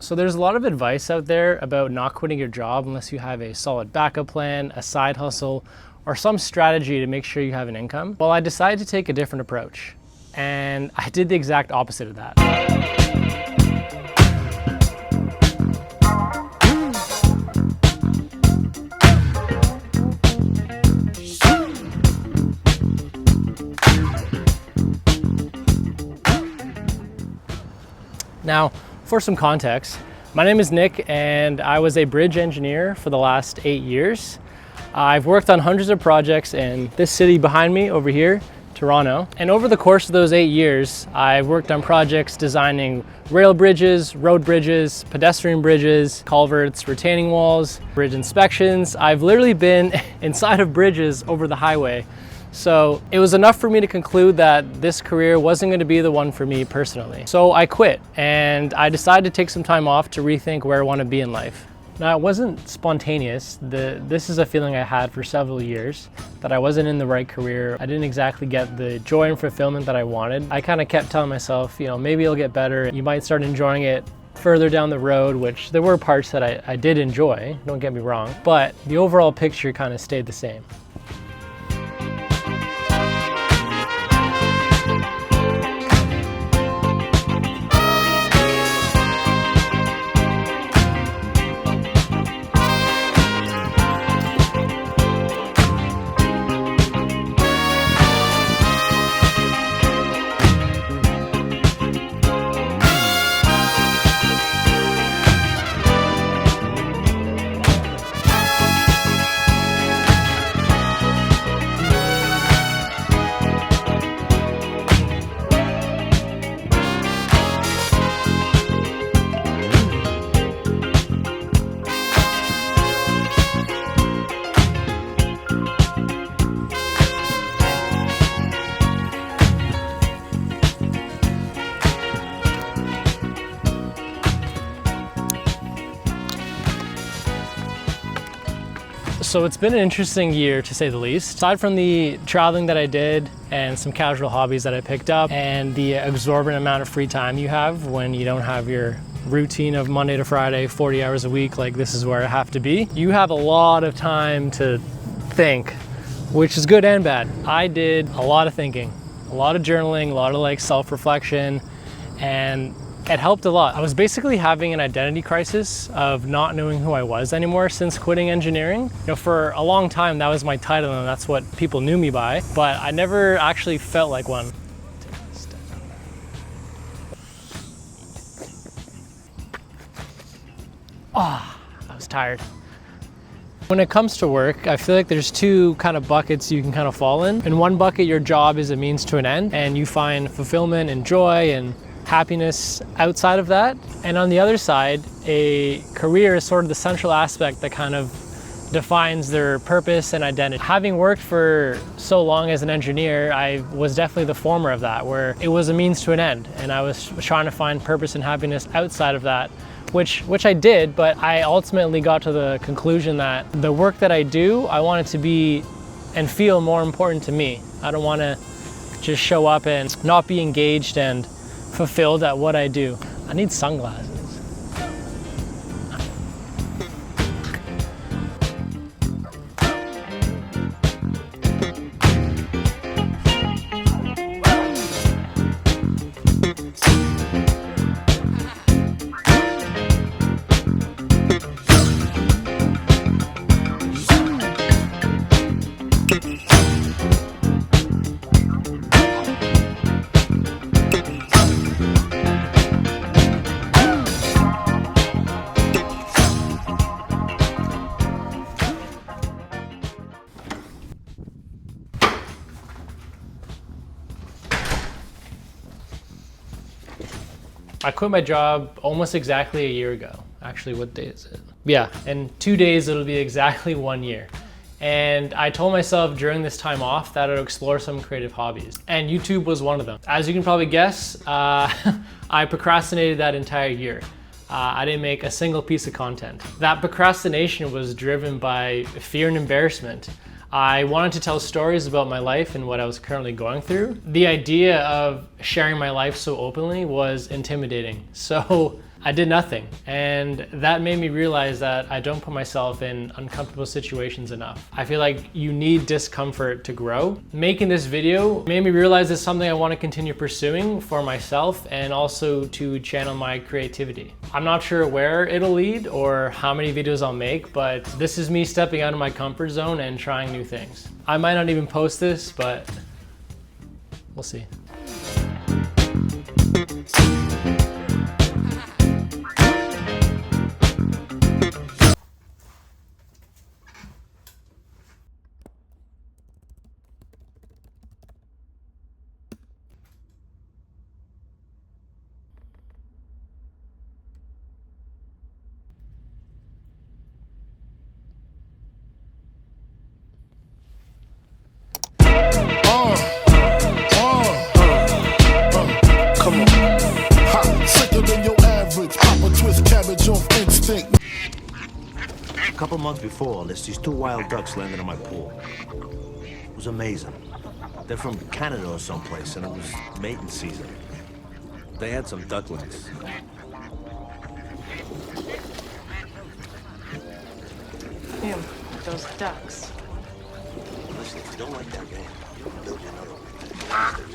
So there's a lot of advice out there about not quitting your job unless you have a solid backup plan, a side hustle, or some strategy to make sure you have an income. Well, I decided to take a different approach, and I did the exact opposite of that. Now, for some context, my name is Nick and I was a bridge engineer for the last 8 years. I've worked on hundreds of projects in this city behind me over here, Toronto. And over the course of those 8 years, I've worked on projects designing rail bridges, road bridges, pedestrian bridges, culverts, retaining walls, bridge inspections. I've literally been inside of bridges over the highway. So it was enough for me to conclude that this career wasn't going to be the one for me personally. So I quit and I decided to take some time off to rethink where I want to be in life. Now, it wasn't spontaneous. This is a feeling I had for several years, that I wasn't in the right career. I didn't exactly get the joy and fulfillment that I wanted. I kind of kept telling myself, maybe it'll get better. You might start enjoying it further down the road, which there were parts that I did enjoy, don't get me wrong, but the overall picture kind of stayed the same. So it's been an interesting year, to say the least. Aside from the traveling that I did and some casual hobbies that I picked up and the exorbitant amount of free time you have when you don't have your routine of Monday to Friday, 40 hours a week, like this is where I have to be, you have a lot of time to think, which is good and bad. I did a lot of thinking, a lot of journaling, a lot of self-reflection, and it helped a lot. I was basically having an identity crisis of not knowing who I was anymore since quitting engineering. For a long time, that was my title and that's what people knew me by, but I never actually felt like one. I was tired. When it comes to work, I feel like there's two kind of buckets you can kind of fall in. In one bucket, your job is a means to an end and you find fulfillment and joy and happiness outside of that. And on the other side, a career is sort of the central aspect that kind of defines their purpose and identity. Having worked for so long as an engineer, I was definitely the former of that, where it was a means to an end and I was trying to find purpose and happiness outside of that, which I did, but I ultimately got to the conclusion that the work that I do, I want it to be and feel more important to me. I don't want to just show up and not be engaged and fulfilled at what I do. I need sunglasses. I quit my job almost exactly a year ago. Actually, what day is it? Yeah, in 2 days it'll be exactly 1 year. And I told myself during this time off that I'd explore some creative hobbies. And YouTube was one of them. As you can probably guess, I procrastinated that entire year. I didn't make a single piece of content. That procrastination was driven by fear and embarrassment. I wanted to tell stories about my life and what I was currently going through. The idea of sharing my life so openly was intimidating. So I did nothing, and that made me realize that I don't put myself in uncomfortable situations enough. I feel like you need discomfort to grow. Making this video made me realize it's something I want to continue pursuing for myself and also to channel my creativity. I'm not sure where it'll lead or how many videos I'll make, but this is me stepping out of my comfort zone and trying new things. I might not even post this, but we'll see. A couple months before all this, these two wild ducks landed in my pool. It was amazing. They're from Canada or someplace, and it was mating season. They had some ducklings. Ew, those ducks. Listen, if you don't like that game, you can build you another one.